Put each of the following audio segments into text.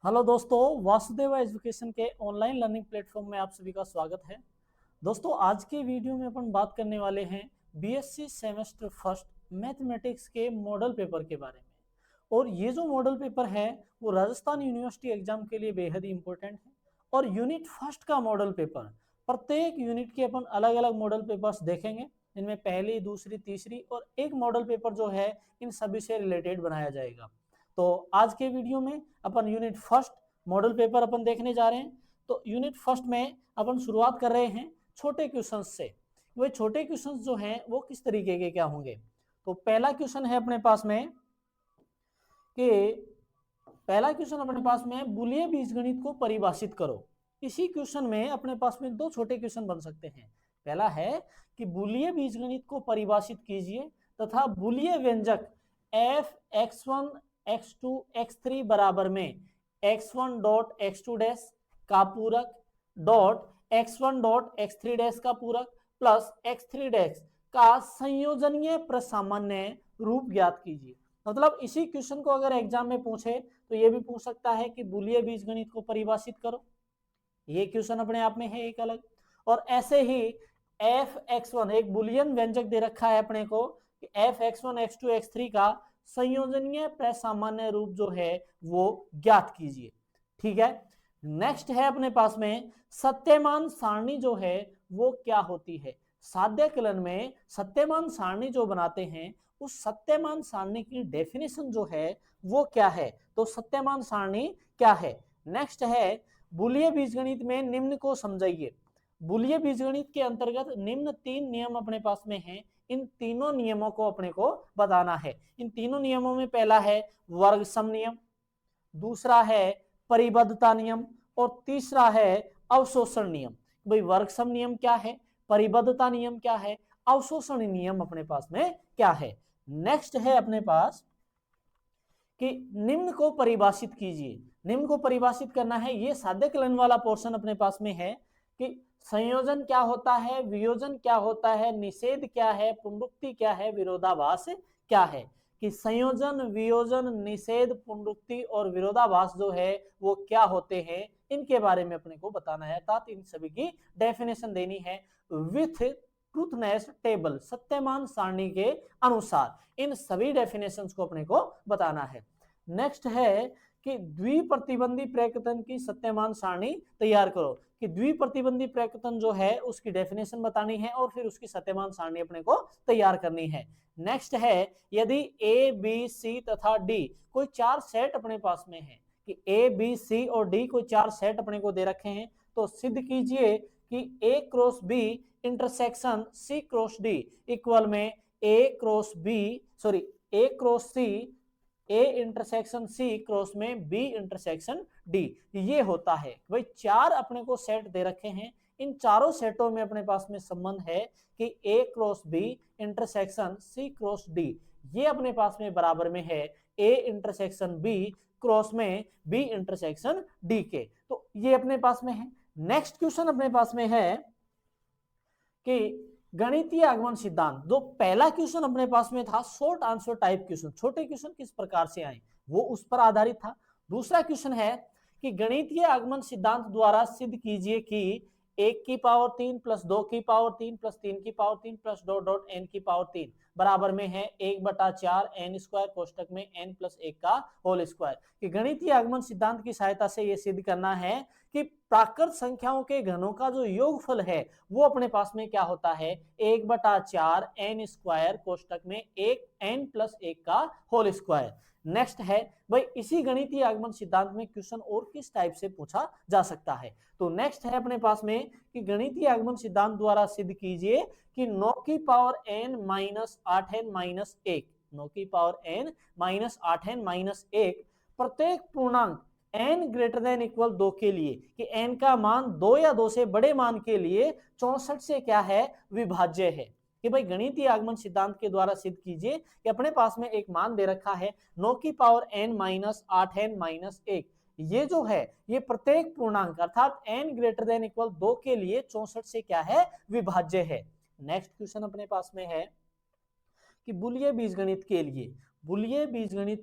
Hello दोस्तों, Vasudeva education के online learning platform में आप सभी का स्वागत है। दोस्तों, आज के वीडियो में अपन बात करने वाले हैं बीएससी सेमेस्टर फर्स्ट मैथमेटिक्स के मॉडल पेपर के बारे में। और ये जो मॉडल पेपर है वो राजस्थान यूनिवर्सिटी एग्जाम के लिए बेहद ही इंपॉर्टेंट है। और यूनिट फर्स्ट का मॉडल पेपर, प्रत्येक यूनिट के अपन अलग अलग मॉडल पेपर्स देखेंगे। इनमें पहली, दूसरी, तीसरी और एक मॉडल पेपर जो है इन सभी से रिलेटेड बनाया जाएगा। तो आज के वीडियो में अपन यूनिट फर्स्ट मॉडल पेपर अपन देखने जा रहे हैं। तो यूनिट फर्स्ट में अपन शुरुआत कर रहे हैं छोटे क्वेश्चंस से। वो छोटे क्वेश्चंस जो हैं वो किस तरीके के क्या होंगे। तो पहला क्वेश्चन है अपने पास में कि बुलियन बीजगणित को परिभाषित करो। इसी क्वेश्चन में अपने पास में दो छोटे क्वेश्चन बन सकते हैं। पहला है कि बुलियन बीजगणित को परिभाषित कीजिए तथा बुलियन व्यंजक F X one X two X three बराबर में X one dot X two dash का पूरक dot X one dot X three dash का पूरक प्लस एक्स थ्री डैश का संयोजनीय प्रसामान्य रूप ज्ञात कीजिए। मतलब इसी क्वेश्चन को अगर एग्जाम में पूछे तो ये भी पूछ सकता है कि बुलियन बीजगणित को परिभाषित करो। ये क्वेश्चन अपने आप में है एक अलग। और ऐसे ही एफ एक्स वन, एक बुलियन व्यंजक दे रखा है अपने को कि F X one X two X three का संयोजनीय प्रसामान्य रूप जो है वो ज्ञात कीजिए। ठीक है। नेक्स्ट है अपने पास में सत्यमान सारणी जो है वो क्या होती है। साध्यकलन में सत्यमान सारणी जो बनाते हैं उस सत्यमान सारणी की डेफिनेशन जो है वो क्या है। तो सत्यमान सारणी क्या है। नेक्स्ट है बुलियन बीजगणित में निम्न को समझाइए। बुलियन बीजगणित के अंतर्गत निम्न तीन नियम अपने पास में हैं। इन तीनों नियमों को अपने को बताना है। इन तीनों नियमों में पहला है वर्ग सम नियम, दूसरा है परिबद्धता नियम और तीसरा है अवशोषण नियम। भाई वर्ग सम नियम क्या है, परिबद्धता नियम क्या है, अवशोषण नियम अपने पास में क्या है। नेक्स्ट है अपने पास कि निम्न को परिभाषित कीजिए। निम्न को परिभाषित करना है, ये साध्यकलन वाला पोर्शन अपने पास में है कि संयोजन क्या होता है, वियोजन क्या होता है, निषेध क्या है, पुनरुक्ति क्या है, विरोधाभास क्या है। कि संयोजन, वियोजन, निषेध, पुनरुक्ति और विरोधाभास जो है वो क्या होते हैं, इनके बारे में अपने को बताना है। अर्थात इन सभी की डेफिनेशन देनी है विथ ट्रूथनेस टेबल, सत्यमान सारणी के अनुसार इन सभी डेफिनेशंस को अपने को बताना है। नेक्स्ट है कि द्विप्रतिबंधी प्रकृतन की सत्यमान सारणी तैयार करो। कि द्विप्रतिबंधी प्रकृतन जो है उसकी डेफिनेशन बतानी है और फिर उसकी सत्यमान सारणी अपने को तैयार करनी है। नेक्स्ट है यदि ए बी सी तथा डी कोई चार सेट अपने पास में है कि ए बी सी और डी कोई चार सेट अपने को दे रखे हैं तो सिद्ध कीजिए कि A cross B intersection C cross D equal में A cross B, sorry, A cross C, A intersection C cross में बी इंटरसेक्शन डी ये होता है। भाई चार अपने को सेट दे रखे हैं, इन चारों सेटों में अपने पास में संबंध है कि A cross B intersection C cross D ये अपने पास में बराबर में है ए इंटरसेक्शन बी क्रॉस में बी इंटरसेक्शन डी के। तो ये अपने पास में है। नेक्स्ट क्वेश्चन अपने पास में है कि गणितीय आगमन सिद्धांत। जो पहला क्वेश्चन अपने पास में था शॉर्ट आंसर टाइप क्वेश्चन, छोटे क्वेश्चन किस प्रकार से आए वो उस पर आधारित था। दूसरा क्वेश्चन है कि गणितीय आगमन सिद्धांत द्वारा सिद्ध कीजिए कि 1 की पावर 3 प्लस 2 की पावर 3 प्लस 3 की power 3 plus dot dot N की पावर 3 बराबर में है 1/4 एन स्क्वायर कोष्टक में एन प्लस 1 का होल स्क्वायर। कि गणितीय आगमन सिद्धांत की सहायता से यह सिद्ध करना है कि प्राकृत संख्याओं के घनों का जो योगफल है वो अपने पास में क्या होता है 1/4 एन स्क्वायर कोष्टक में 1 एन प्लस 1 का होल स्क्वायर। नेक्स्ट है भाई इसी गणितीय आगमन सिद्धांत में क्वेश्चन और किस टाइप से पूछा जा सकता है। तो नेक्स्ट है अपने पास में कि गणितीय आगमन सिद्धांत द्वारा सिद्ध कीजिए कि 9 की power n minus 8n minus 1, 9 की power n minus 8n minus 1 प्रत्येक पूर्णांक n ग्रेटर देन इक्वल 2 के लिए कि n का मान 2 या 2 से बड़े मान के लिए 64 से क्या है विभाज्य है। कि भाई गणितीय आगमन सिद्धांत के द्वारा सिद्ध कीजिए कि अपने पास में एक मान दे रखा है 9 की power n minus 8n minus 1, ये जो है ये प्रत्येक पूर्णांक अर्थात n ग्रेटर देन इक्वल 2 के लिए 64 से क्या है विभाज्य है। नेक्स्ट क्वेश्चन अपने पास में है कि बुलियन बीजगणित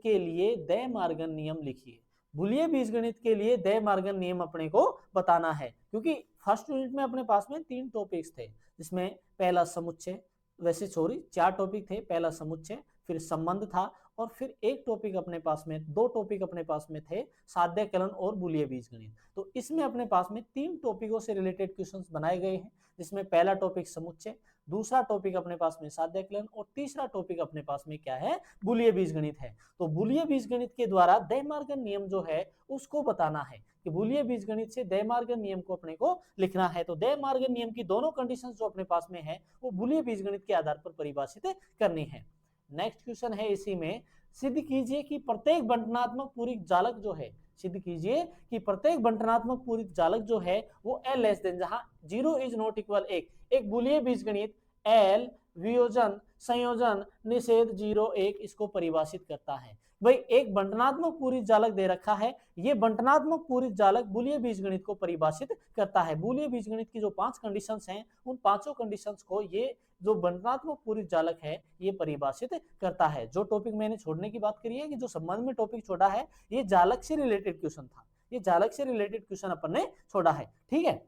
के लिए दे मार्गन नियम लिखिए। बुलिये बीजगणित के लिए दे मार्गन नियम अपने को बताना है, क्योंकि फर्स्ट यूनिट में अपने पास में 3 टॉपिक्स थे, जिसमें पहला समुच्चय, वैसे सॉरी 4 टॉपिक थे, पहला समुच्चय, फिर संबंध था, और फिर एक टॉपिक अपने पास में, 2 टॉपिक अपने पास में थे, साध्य कलन और बुलिये बीजगणित। तो इसमें अपने पास में 3 टॉपिकों से रिलेटेड क्वेश्चंस बनाए गए हैं, जिसमें पहला टॉपिक समुच्चय, दूसरा टॉपिक अपने पास में साध्य कलन, और तीसरा टॉपिक अपने पास में क्या है, बुलिये बीजगणित है। तो बुलिये बीजगणित के द्वारा दे मार्गन नियम जो है उसको बताना है कि बुलिये बीजगणित से दे मार्गन नियम को अपने को लिखना है। तो दे मार्गन नियम की दोनों कंडीशन जो अपने पास में है वो बुलिये बीजगणित के आधार पर परिभाषित करनी है। नेक्स्ट क्वेश्चन है इसी में, सिद्ध कीजिए कि प्रत्येक बंटनात्मक पूरक जालक जो है, सिद्ध कीजिए कि प्रत्येक बंटनात्मक पूरक जालक जो है वो L लेस देन, जहां 0 इज नॉट इक्वल एक बुलिये बीजगणित L वियोजन संयोजन निषेध 0 1 इसको परिभाषित करता है। भाई एक बंटनात्मक पूरक जालक दे रखा है, ये बंटनात्मक पूरक जालक बुलिये बीजगणित को परिभाषित करता है। बुलिये बीजगणित की जो 5 कंडीशंस हैं उन पांचों कंडीशंस को ये जो बंटनात्मक पूरक जालक है ये परिभाषित करता है। जो टॉपिक मैंने छोड़ने की बात करी है कि जो संबंध में टॉपिक छोड़ा है ये जालक से रिलेटेड क्वेश्चन था, ये जालक से रिलेटेड क्वेश्चन अपन ने छोड़ा है। ठीक है,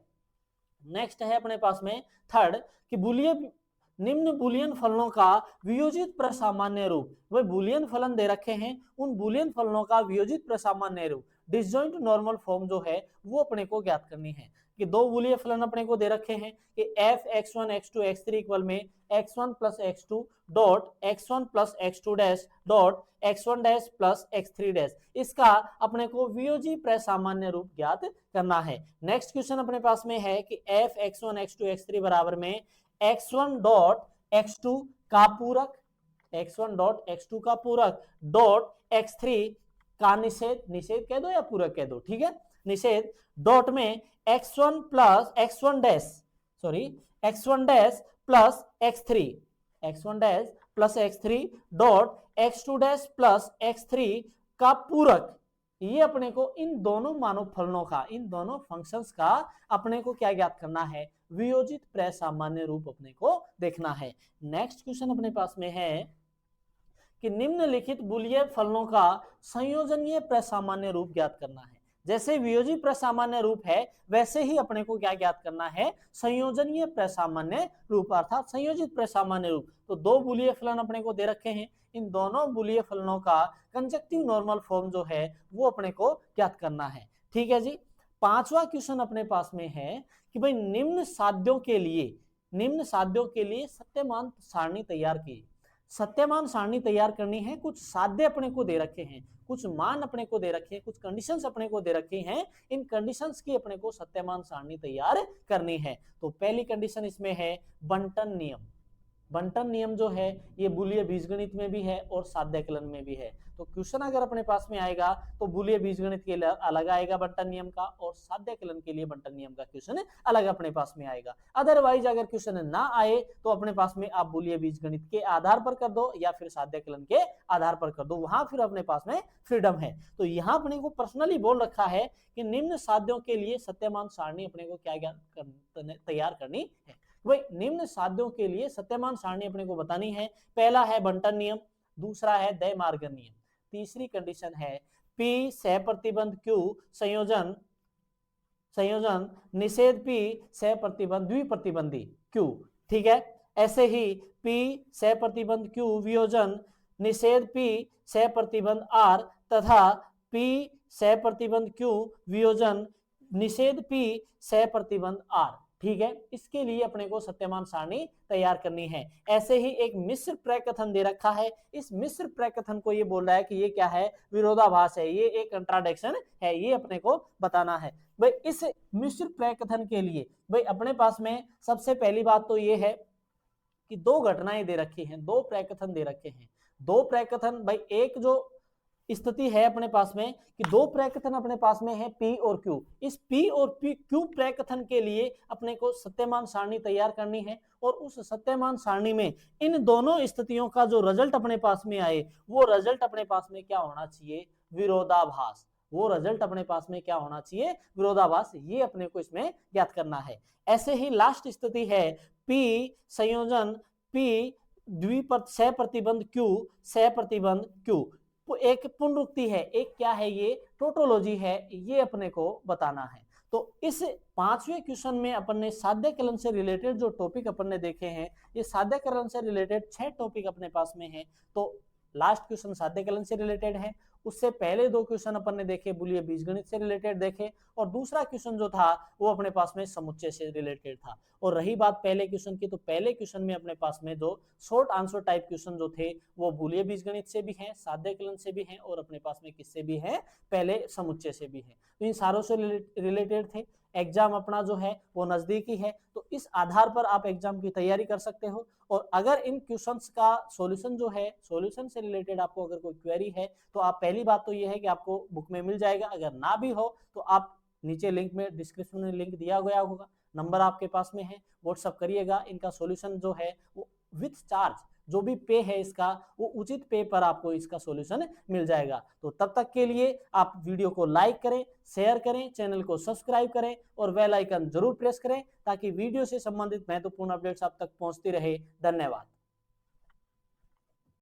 नेक्स्ट है अपने पास में थर्ड कि निम्न बुलियन फलनों का वियोजित प्रसामान्य रूप, वह बुलियन फलन दे रखे हैं, उन बुलियन फलनों का वियोजित प्रसामान्य रूप डिसजॉइंट नॉर्मल फॉर्म जो है वो अपने को ज्ञात करनी है। कि 2 बुलियन फलन अपने को दे रखे हैं कि f x1 x2 x3 equal में x1 plus x2 dot x1 plus x2 dash dot x1 dash plus x3 dash, इसका अपने को वियोजी प्रसामान्य रूप ज्ञात करना है। नेक्स्ट क्वेश्चन अपने पास में है कि f x1 x2 x3 बराबर में x1 डॉट x2 का पूरक, x1 डॉट x2 का पूरक डॉट x3 का निषेध, निषेध कह दो या पूरक कह दो, ठीक है, निषेध डॉट में x1 plus x1 dash sorry x1 dash plus x3, x1 dash plus x3 dot x2 dash plus x3 का पूरक, ये अपने को इन दोनों मानव फलनों का, इन दोनों फंक्शंस का अपने को क्या ज्ञात करना है, वियोजित प्रसामान्य रूप अपने को देखना है। नेक्स्ट क्वेश्चन अपने पास में है कि निम्नलिखित बुलियन फलनों का संयोजनीय प्रसामान्य रूप ज्ञात करना है। जैसे वियोजी प्रसामान्य रूप है वैसे ही अपने को क्या ज्ञात करना है, संयोजनीय प्रसामान्य रूप अर्थात संयोजित प्रसामान्य रूप। तो 2 बुलियन फलन अपने को दे रखे हैं, इन दोनों बुलियन फलनों का कंजक्टिव नॉर्मल फॉर्म जो है वो अपने को ज्ञात करना है। ठीक है जी, 5वां क्वेश्चन अपने पास में है कि भाई निम्न साध्यों के लिए सत्यमान सारणी तैयार की। सत्यमान सारणी तैयार करनी है, कुछ साध्य अपने को दे रखे हैं, कुछ मान अपने को दे रखे हैं, कुछ कंडीशंस अपने को दे रखी हैं, इन कंडीशंस की अपने को सत्यमान सारणी तैयार करनी है। तो पहली कंडीशन इसमें है बंटन नियम। बंटन नियम जो है ये बुलिये बीजगणित में भी है और साध्य कलन में भी है। तो क्वेश्चन अगर अपने पास में आएगा तो बुलिये बीजगणित के लिए अलग आएगा बंटन नियम का, और साध्य कलन के लिए बंटन नियम का क्वेश्चन अलग अपने पास में आएगा। अदरवाइज अगर क्वेश्चन ना आए तो अपने पास में आप बुलिये बीजगणित के आधार पर कर दो या फिर साध्य कलन के आधार पर कर दो, वहां फिर अपने पास में फ्रीडम है। तो यहाँ अपने को पर्सनली बोल रखा है कि निम्न साध्यों के लिए सत्यमान सारणी अपने को क्या तैयार करनी है। वही निम्न साध्यों के लिए सत्यमान सारणी अपने को बतानी है। पहला है बंटन नियम, दूसरा है दे मार्गन नियम, तीसरी कंडीशन है P सह प्रतिबंध Q संयोजन निषेध P सह प्रतिबंध द्विप्रतिबंधी Q। ठीक है, ऐसे ही P सह प्रतिबंध Q वियोजन निषेध P सह प्रतिबंध R तथा P सह प्रतिबंध Q वियोजन निषेध P सह प्रतिबंध R। ठीक है, इसके लिए अपने को सत्यमान सारणी तैयार करनी है। ऐसे ही एक मिश्र प्रकथन दे रखा है, इस मिश्र प्रकथन को ये बोल रहा है कि ये क्या है, विरोधाभास है, ये एक कंट्राडिक्शन है, ये अपने को बताना है। भाई इस मिश्र प्रकथन के लिए भाई अपने पास में सबसे पहली बात तो ये है कि 2 घटनाएं दे रखी हैं, 2 प्रकथन दे रखे हैं। 2 प्रकथन भाई एक जो स्थिति है अपने पास में कि 2 प्रकथन अपने पास में है P और Q। इस P और Q प्रकथन के लिए अपने को सत्यमान सारणी तैयार करनी है, और उस सत्यमान सारणी में इन दोनों स्थितियों का जो रिजल्ट अपने पास में आए वो रिजल्ट अपने पास में क्या होना चाहिए, विरोधाभास। वो रिजल्ट अपने पास में क्या होना चाहिए, विरोधाभास। ये अपने को इसमें ज्ञात करना है। ऐसे ही लास्ट स्थिति है P संयोजन P सह प्रतिबंध Q सह प्रतिबंध Q। एक पुनरुक्ति है, एक क्या है ये टोटोलॉजी है, ये अपने को बताना है। तो इस 5वें क्वेश्चन में अपन ने साध्यकलन से रिलेटेड जो टॉपिक अपन ने देखे हैं, ये साध्यकलन से रिलेटेड 6 टॉपिक अपने पास में है। तो लास्ट क्वेश्चन साध्यकलन से रिलेटेड है, उससे पहले 2 क्वेश्चन अपन ने देखे बुलिये बीजगणित से रिलेटेड देखे, और दूसरा क्वेश्चन जो था वो अपने पास में समुच्चय से रिलेटेड था। और रही बात पहले क्वेश्चन की, तो पहले क्वेश्चन में अपने पास में जो शॉर्ट आंसर टाइप क्वेश्चन जो थे वो बुलिये बीजगणित से भी हैं, साध्यकलन से भी हैं, और अपने पास में किससे भी हैं, पहले समुच्चय से भी हैं। तो इन सारों से रिलेटेड थे। एग्जाम अपना जो है वो नजदीकी है, तो इस आधार पर आप एग्जाम की तैयारी कर सकते हो। और अगर इन क्वेश्चंस का सॉल्यूशन जो है, सॉल्यूशन से रिलेटेड आपको अगर कोई क्वेरी है, तो आप पहली बात तो ये है कि आपको बुक में मिल जाएगा। अगर ना भी हो तो आप नीचे लिंक में, डिस्क्रिप्शन में लिंक दिया गया होगा, नंबर आपके पास में है, व्हाट्सअप करिएगा। इनका सॉल्यूशन जो है वो विथ चार्ज, जो भी पे है इसका वो उचित पे पर आपको इसका सॉल्यूशन मिल जाएगा। तो तब तक के लिए आप वीडियो को लाइक करें, शेयर करें, चैनल को सब्सक्राइब करें और बेल आइकन जरूर प्रेस करें, ताकि वीडियो से संबंधित महत्वपूर्ण अपडेट्स आप तक पहुंचती रहे। धन्यवाद।